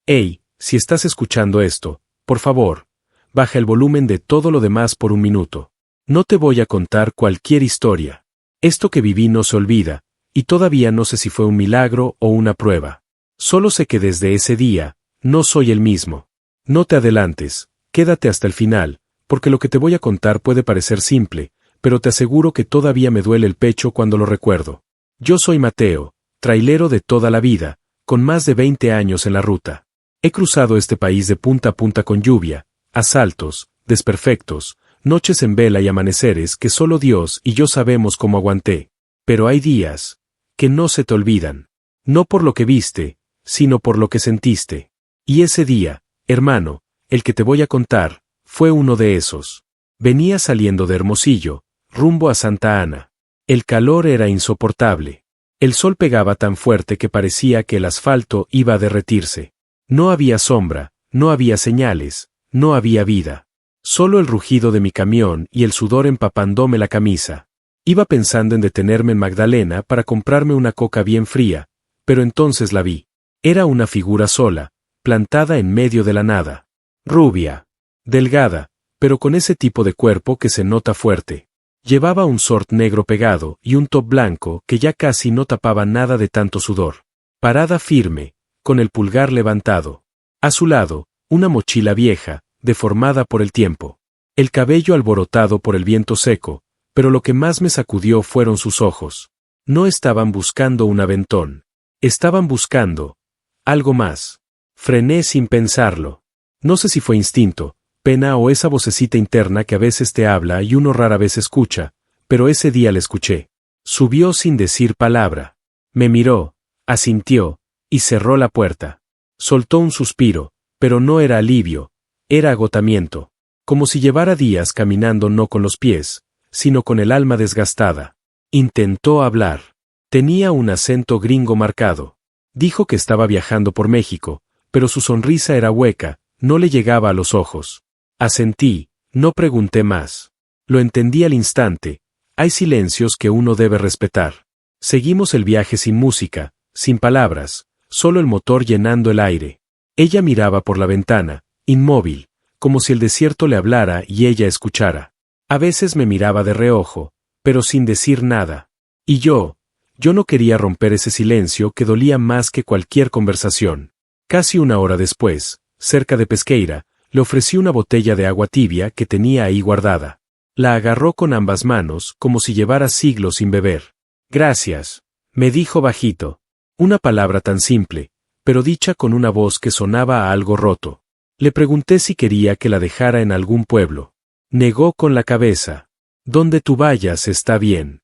Hey, si estás escuchando esto, por favor, baja el volumen de todo lo demás por un minuto. No te voy a contar cualquier historia. Esto que viví no se olvida, y todavía no sé si fue un milagro o una prueba. Solo sé que desde ese día, no soy el mismo. No te adelantes, quédate hasta el final, porque lo que te voy a contar puede parecer simple, pero te aseguro que todavía me duele el pecho cuando lo recuerdo. Yo soy Mateo, trailero de toda la vida, con más de 20 años en la ruta. He cruzado este país de punta a punta con lluvia, asaltos, desperfectos, noches en vela y amaneceres que solo Dios y yo sabemos cómo aguanté. Pero hay días que no se te olvidan. No por lo que viste, sino por lo que sentiste. Y ese día, hermano, el que te voy a contar, fue uno de esos. Venía saliendo de Hermosillo, rumbo a Santa Ana. El calor era insoportable. El sol pegaba tan fuerte que parecía que el asfalto iba a derretirse. No había sombra, no había señales, no había vida. Solo el rugido de mi camión y el sudor empapándome la camisa. Iba pensando en detenerme en Magdalena para comprarme una coca bien fría, pero entonces la vi. Era una figura sola, plantada en medio de la nada. Rubia. Delgada, pero con ese tipo de cuerpo que se nota fuerte. Llevaba un short negro pegado y un top blanco que ya casi no tapaba nada de tanto sudor. Parada firme, con el pulgar levantado. A su lado, una mochila vieja, deformada por el tiempo. El cabello alborotado por el viento seco, pero lo que más me sacudió fueron sus ojos. No estaban buscando un aventón. Estaban buscando algo más. Frené sin pensarlo. No sé si fue instinto, pena o esa vocecita interna que a veces te habla y uno rara vez escucha, pero ese día la escuché. Subió sin decir palabra. Me miró, asintió, y cerró la puerta. Soltó un suspiro, pero no era alivio, era agotamiento. Como si llevara días caminando no con los pies, sino con el alma desgastada. Intentó hablar. Tenía un acento gringo marcado. Dijo que estaba viajando por México, pero su sonrisa era hueca, no le llegaba a los ojos. Asentí, no pregunté más. Lo entendí al instante. Hay silencios que uno debe respetar. Seguimos el viaje sin música, sin palabras, solo el motor llenando el aire. Ella miraba por la ventana, inmóvil, como si el desierto le hablara y ella escuchara. A veces me miraba de reojo, pero sin decir nada. Y yo no quería romper ese silencio que dolía más que cualquier conversación. Casi una hora después, cerca de Pesqueira, le ofrecí una botella de agua tibia que tenía ahí guardada. La agarró con ambas manos como si llevara siglos sin beber. Gracias, me dijo bajito. Una palabra tan simple, pero dicha con una voz que sonaba a algo roto. Le pregunté si quería que la dejara en algún pueblo. Negó con la cabeza. Donde tú vayas está bien.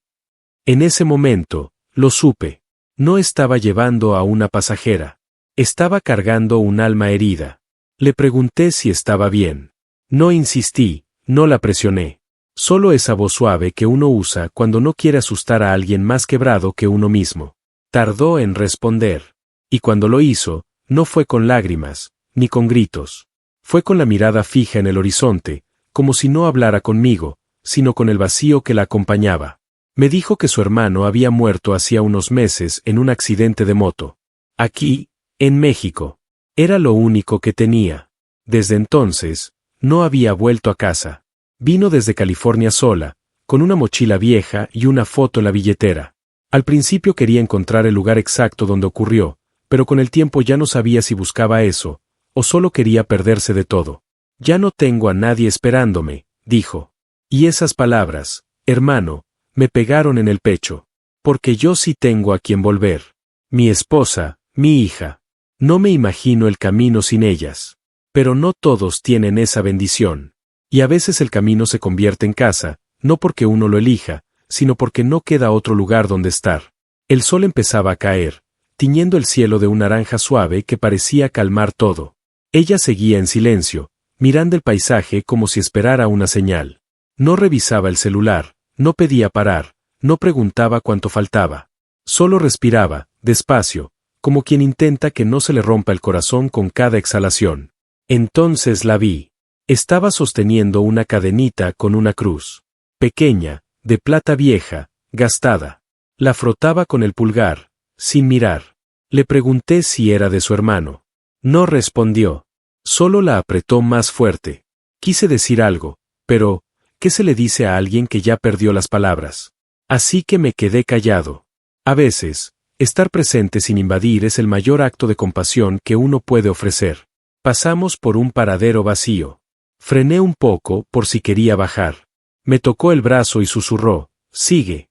En ese momento, lo supe. No estaba llevando a una pasajera. Estaba cargando un alma herida. Le pregunté si estaba bien. No insistí, no la presioné. Solo esa voz suave que uno usa cuando no quiere asustar a alguien más quebrado que uno mismo. Tardó en responder. Y cuando lo hizo, no fue con lágrimas, ni con gritos. Fue con la mirada fija en el horizonte, como si no hablara conmigo, sino con el vacío que la acompañaba. Me dijo que su hermano había muerto hacía unos meses en un accidente de moto. Aquí, en México. Era lo único que tenía. Desde entonces, no había vuelto a casa. Vino desde California sola, con una mochila vieja y una foto en la billetera. Al principio quería encontrar el lugar exacto donde ocurrió, pero con el tiempo ya no sabía si buscaba eso, o solo quería perderse de todo. Ya no tengo a nadie esperándome, dijo. Y esas palabras, hermano, me pegaron en el pecho. Porque yo sí tengo a quien volver. Mi esposa, mi hija. No me imagino el camino sin ellas. Pero no todos tienen esa bendición. Y a veces el camino se convierte en casa, no porque uno lo elija, sino porque no queda otro lugar donde estar. El sol empezaba a caer, tiñendo el cielo de un naranja suave que parecía calmar todo. Ella seguía en silencio, mirando el paisaje como si esperara una señal. No revisaba el celular, no pedía parar, no preguntaba cuánto faltaba. Solo respiraba, despacio, como quien intenta que no se le rompa el corazón con cada exhalación. Entonces la vi. Estaba sosteniendo una cadenita con una cruz. Pequeña, de plata vieja, gastada. La frotaba con el pulgar, sin mirar. Le pregunté si era de su hermano. No respondió. Solo la apretó más fuerte. Quise decir algo, pero, ¿qué se le dice a alguien que ya perdió las palabras? Así que me quedé callado. A veces, estar presente sin invadir es el mayor acto de compasión que uno puede ofrecer. Pasamos por un paradero vacío. Frené un poco por si quería bajar. Me tocó el brazo y susurró, «Sigue».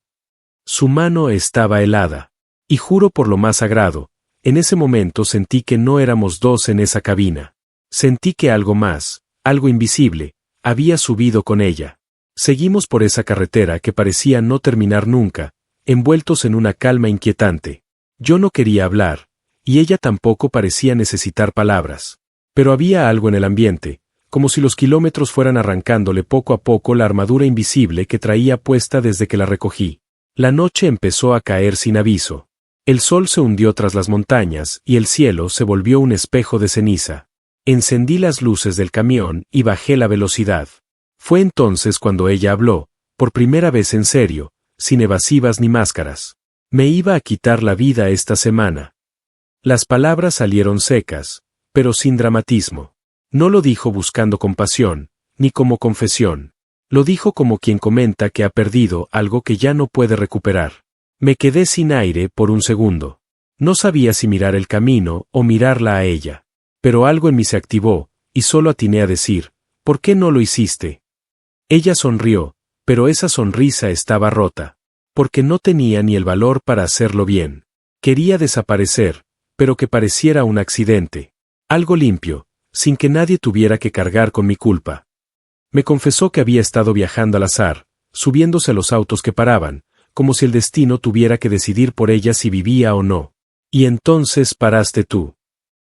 Su mano estaba helada. Y juro por lo más sagrado, en ese momento sentí que no éramos dos en esa cabina. Sentí que algo más, algo invisible, había subido con ella. Seguimos por esa carretera que parecía no terminar nunca, envueltos en una calma inquietante. Yo no quería hablar, y ella tampoco parecía necesitar palabras. Pero había algo en el ambiente, como si los kilómetros fueran arrancándole poco a poco la armadura invisible que traía puesta desde que la recogí. La noche empezó a caer sin aviso. El sol se hundió tras las montañas y el cielo se volvió un espejo de ceniza. Encendí las luces del camión y bajé la velocidad. Fue entonces cuando ella habló, por primera vez en serio, sin evasivas ni máscaras. Me iba a quitar la vida esta semana. Las palabras salieron secas, pero sin dramatismo. No lo dijo buscando compasión, ni como confesión. Lo dijo como quien comenta que ha perdido algo que ya no puede recuperar. Me quedé sin aire por un segundo. No sabía si mirar el camino o mirarla a ella. Pero algo en mí se activó, y solo atiné a decir, ¿por qué no lo hiciste? Ella sonrió, pero esa sonrisa estaba rota. Porque no tenía ni el valor para hacerlo bien. Quería desaparecer, pero que pareciera un accidente. Algo limpio, sin que nadie tuviera que cargar con mi culpa. Me confesó que había estado viajando al azar, subiéndose a los autos que paraban, como si el destino tuviera que decidir por ella si vivía o no. Y entonces paraste tú.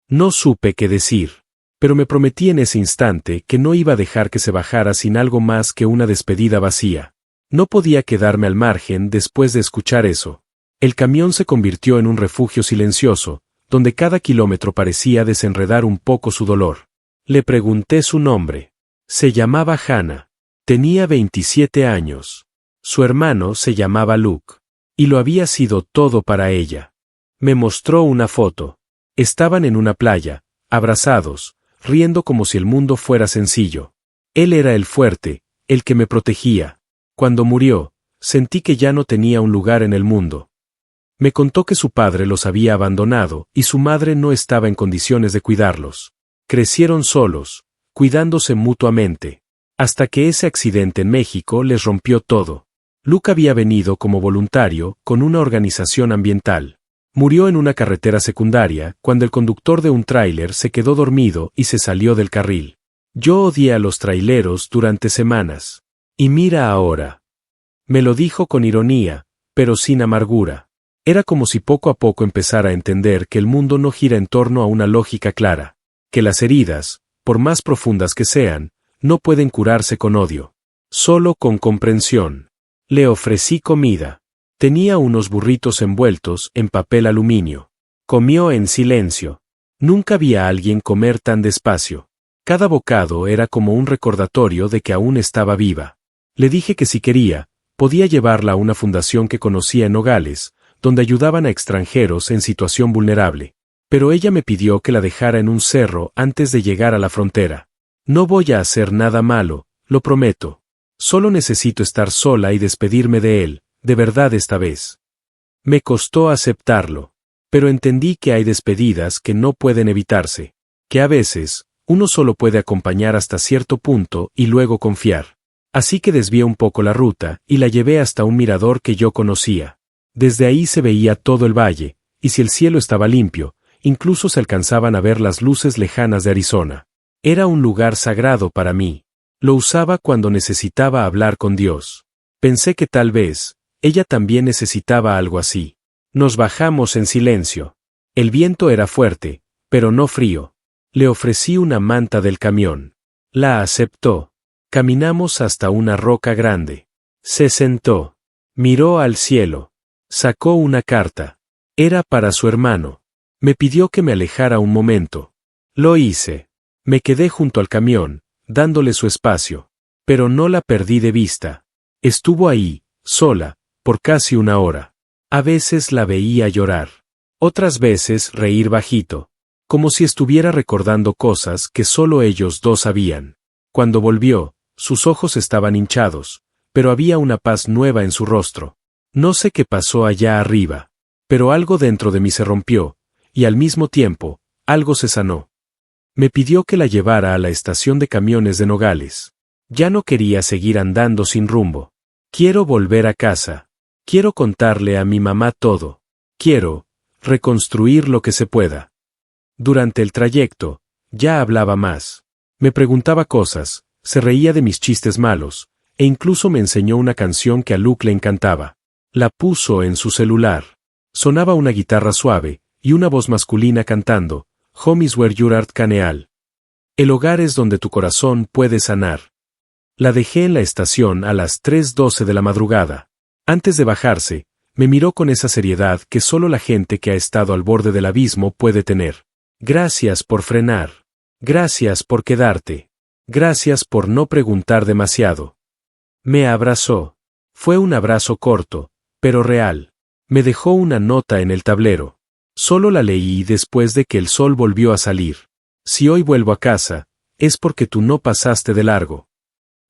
No supe qué decir, pero me prometí en ese instante que no iba a dejar que se bajara sin algo más que una despedida vacía. No podía quedarme al margen después de escuchar eso. El camión se convirtió en un refugio silencioso, donde cada kilómetro parecía desenredar un poco su dolor. Le pregunté su nombre. Se llamaba Hannah. Tenía 27 años. Su hermano se llamaba Luke. Y lo había sido todo para ella. Me mostró una foto. Estaban en una playa, abrazados, riendo como si el mundo fuera sencillo. Él era el fuerte, el que me protegía. Cuando murió, sentí que ya no tenía un lugar en el mundo. Me contó que su padre los había abandonado y su madre no estaba en condiciones de cuidarlos. Crecieron solos, cuidándose mutuamente, hasta que ese accidente en México les rompió todo. Luke había venido como voluntario con una organización ambiental. Murió en una carretera secundaria cuando el conductor de un tráiler se quedó dormido y se salió del carril. Yo odié a los traileros durante semanas. Y mira ahora. Me lo dijo con ironía, pero sin amargura. Era como si poco a poco empezara a entender que el mundo no gira en torno a una lógica clara, que las heridas, por más profundas que sean, no pueden curarse con odio, solo con comprensión. Le ofrecí comida. Tenía unos burritos envueltos en papel aluminio. Comió en silencio. Nunca vi a alguien comer tan despacio. Cada bocado era como un recordatorio de que aún estaba viva. Le dije que si quería, podía llevarla a una fundación que conocía en Nogales, donde ayudaban a extranjeros en situación vulnerable. Pero ella me pidió que la dejara en un cerro antes de llegar a la frontera. No voy a hacer nada malo, lo prometo. Solo necesito estar sola y despedirme de él, de verdad esta vez. Me costó aceptarlo, pero entendí que hay despedidas que no pueden evitarse, que a veces, uno solo puede acompañar hasta cierto punto y luego confiar. Así que desvié un poco la ruta y la llevé hasta un mirador que yo conocía. Desde ahí se veía todo el valle, y si el cielo estaba limpio, incluso se alcanzaban a ver las luces lejanas de Arizona. Era un lugar sagrado para mí. Lo usaba cuando necesitaba hablar con Dios. Pensé que tal vez, ella también necesitaba algo así. Nos bajamos en silencio. El viento era fuerte, pero no frío. Le ofrecí una manta del camión. La aceptó. Caminamos hasta una roca grande. Se sentó. Miró al cielo. Sacó una carta. Era para su hermano. Me pidió que me alejara un momento. Lo hice. Me quedé junto al camión, dándole su espacio. Pero no la perdí de vista. Estuvo ahí, sola, por casi una hora. A veces la veía llorar. Otras veces reír bajito. como si estuviera recordando cosas que solo ellos dos sabían. Cuando volvió, sus ojos estaban hinchados, pero había una paz nueva en su rostro. No sé qué pasó allá arriba, pero algo dentro de mí se rompió, y al mismo tiempo, algo se sanó. Me pidió que la llevara a la estación de camiones de Nogales. Ya no quería seguir andando sin rumbo. Quiero volver a casa. Quiero contarle a mi mamá todo. Quiero reconstruir lo que se pueda. Durante el trayecto, ya hablaba más. Me preguntaba cosas, se reía de mis chistes malos, e incluso me enseñó una canción que a Luke le encantaba. La puso en su celular. Sonaba una guitarra suave, y una voz masculina cantando, Home is where your heart can heal. El hogar es donde tu corazón puede sanar. La dejé en la estación a las 3:12 de la madrugada. Antes de bajarse, me miró con esa seriedad que solo la gente que ha estado al borde del abismo puede tener. Gracias por frenar. Gracias por quedarte. Gracias por no preguntar demasiado. Me abrazó. Fue un abrazo corto, pero real. Me dejó una nota en el tablero. Solo la leí después de que el sol volvió a salir. Si hoy vuelvo a casa, es porque tú no pasaste de largo.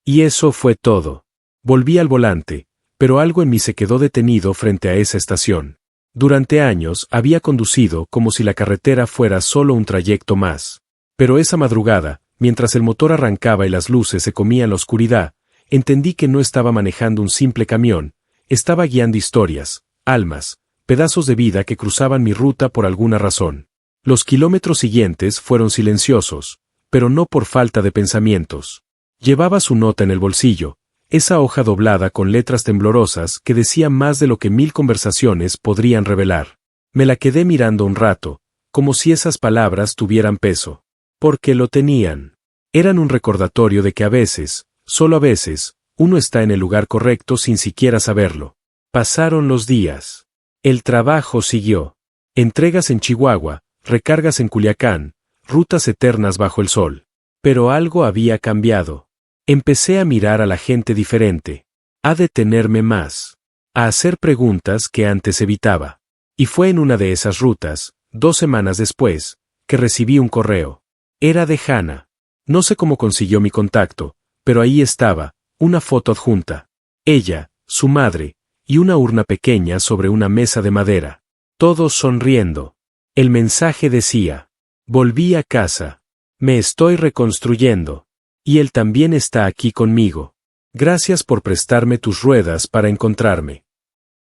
Y eso fue todo. Volví al volante, pero algo en mí se quedó detenido frente a esa estación. Durante años había conducido como si la carretera fuera solo un trayecto más. Pero esa madrugada, mientras el motor arrancaba y las luces se comían la oscuridad, entendí que no estaba manejando un simple camión, estaba guiando historias, almas, pedazos de vida que cruzaban mi ruta por alguna razón. Los kilómetros siguientes fueron silenciosos, pero no por falta de pensamientos. Llevaba su nota en el bolsillo, esa hoja doblada con letras temblorosas que decía más de lo que 1000 conversaciones podrían revelar. Me la quedé mirando un rato, como si esas palabras tuvieran peso. Porque lo tenían. Eran un recordatorio de que a veces, solo a veces, uno está en el lugar correcto sin siquiera saberlo. Pasaron los días. El trabajo siguió. Entregas en Chihuahua, recargas en Culiacán, rutas eternas bajo el sol. Pero algo había cambiado. Empecé a mirar a la gente diferente, a detenerme más, a hacer preguntas que antes evitaba. Y fue en una de esas rutas, 2 semanas después, que recibí un correo. Era de Hannah. No sé cómo consiguió mi contacto, pero ahí estaba, una foto adjunta. Ella, su madre, y una urna pequeña sobre una mesa de madera. Todos sonriendo. El mensaje decía: volví a casa. Me estoy reconstruyendo. Y él también está aquí conmigo. Gracias por prestarme tus ruedas para encontrarme.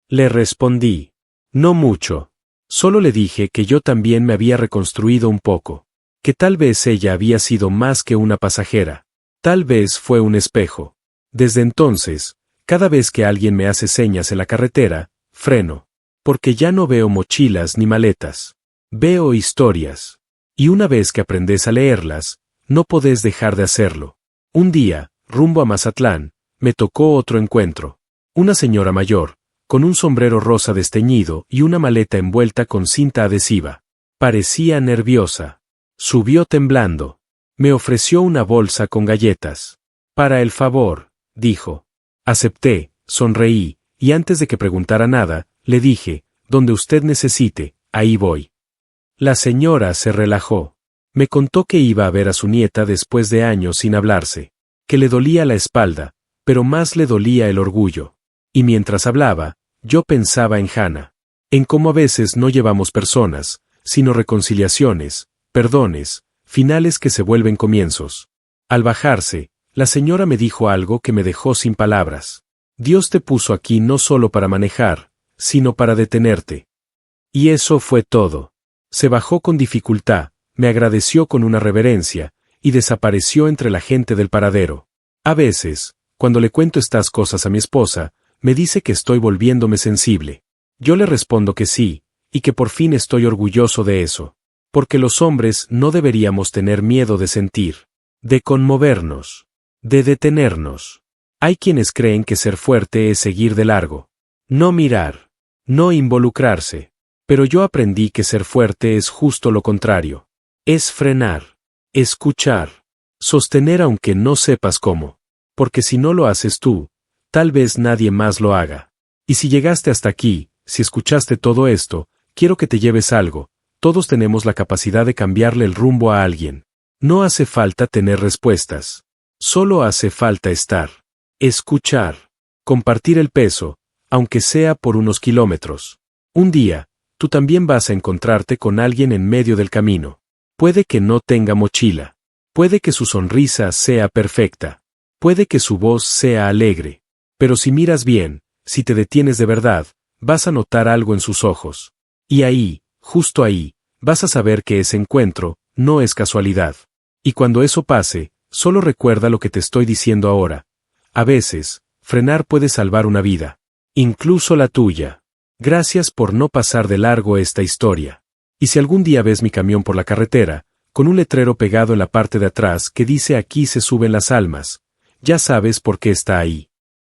Le respondí. No mucho. Solo le dije que yo también me había reconstruido un poco. Que tal vez ella había sido más que una pasajera. Tal vez fue un espejo. Desde entonces, cada vez que alguien me hace señas en la carretera, freno. Porque ya no veo mochilas ni maletas. Veo historias. Y una vez que aprendes a leerlas, no podés dejar de hacerlo. Un día, rumbo a Mazatlán, me tocó otro encuentro. Una señora mayor, con un sombrero rosa desteñido y una maleta envuelta con cinta adhesiva. Parecía nerviosa. Subió temblando. Me ofreció una bolsa con galletas. Para el favor, dijo. Acepté, sonreí, y antes de que preguntara nada, le dije, donde usted necesite, ahí voy. La señora se relajó. Me contó que iba a ver a su nieta después de años sin hablarse, que le dolía la espalda, pero más le dolía el orgullo. Y mientras hablaba, yo pensaba en Hannah, en cómo a veces no llevamos personas, sino reconciliaciones, perdones, finales que se vuelven comienzos. Al bajarse, la señora me dijo algo que me dejó sin palabras. Dios te puso aquí no solo para manejar, sino para detenerte. Y eso fue todo. Se bajó con dificultad, me agradeció con una reverencia, y desapareció entre la gente del paradero. A veces, cuando le cuento estas cosas a mi esposa, me dice que estoy volviéndome sensible. Yo le respondo que sí, y que por fin estoy orgulloso de eso. Porque los hombres no deberíamos tener miedo de sentir, de conmovernos, de detenernos. Hay quienes creen que ser fuerte es seguir de largo, no mirar, no involucrarse. Pero yo aprendí que ser fuerte es justo lo contrario. Es frenar, escuchar, sostener aunque no sepas cómo. Porque si no lo haces tú, tal vez nadie más lo haga. Y si llegaste hasta aquí, si escuchaste todo esto, quiero que te lleves algo, todos tenemos la capacidad de cambiarle el rumbo a alguien. No hace falta tener respuestas. Solo hace falta estar. Escuchar. Compartir el peso, aunque sea por unos kilómetros. Un día, tú también vas a encontrarte con alguien en medio del camino. Puede que no tenga mochila. Puede que su sonrisa sea perfecta. Puede que su voz sea alegre. Pero si miras bien, si te detienes de verdad, vas a notar algo en sus ojos. Y ahí, justo ahí, vas a saber que ese encuentro no es casualidad. Y cuando eso pase, solo recuerda lo que te estoy diciendo ahora. A veces, frenar puede salvar una vida. Incluso la tuya. Gracias por no pasar de largo esta historia. Y si algún día ves mi camión por la carretera, con un letrero pegado en la parte de atrás que dice aquí se suben las almas, ya sabes por qué está ahí.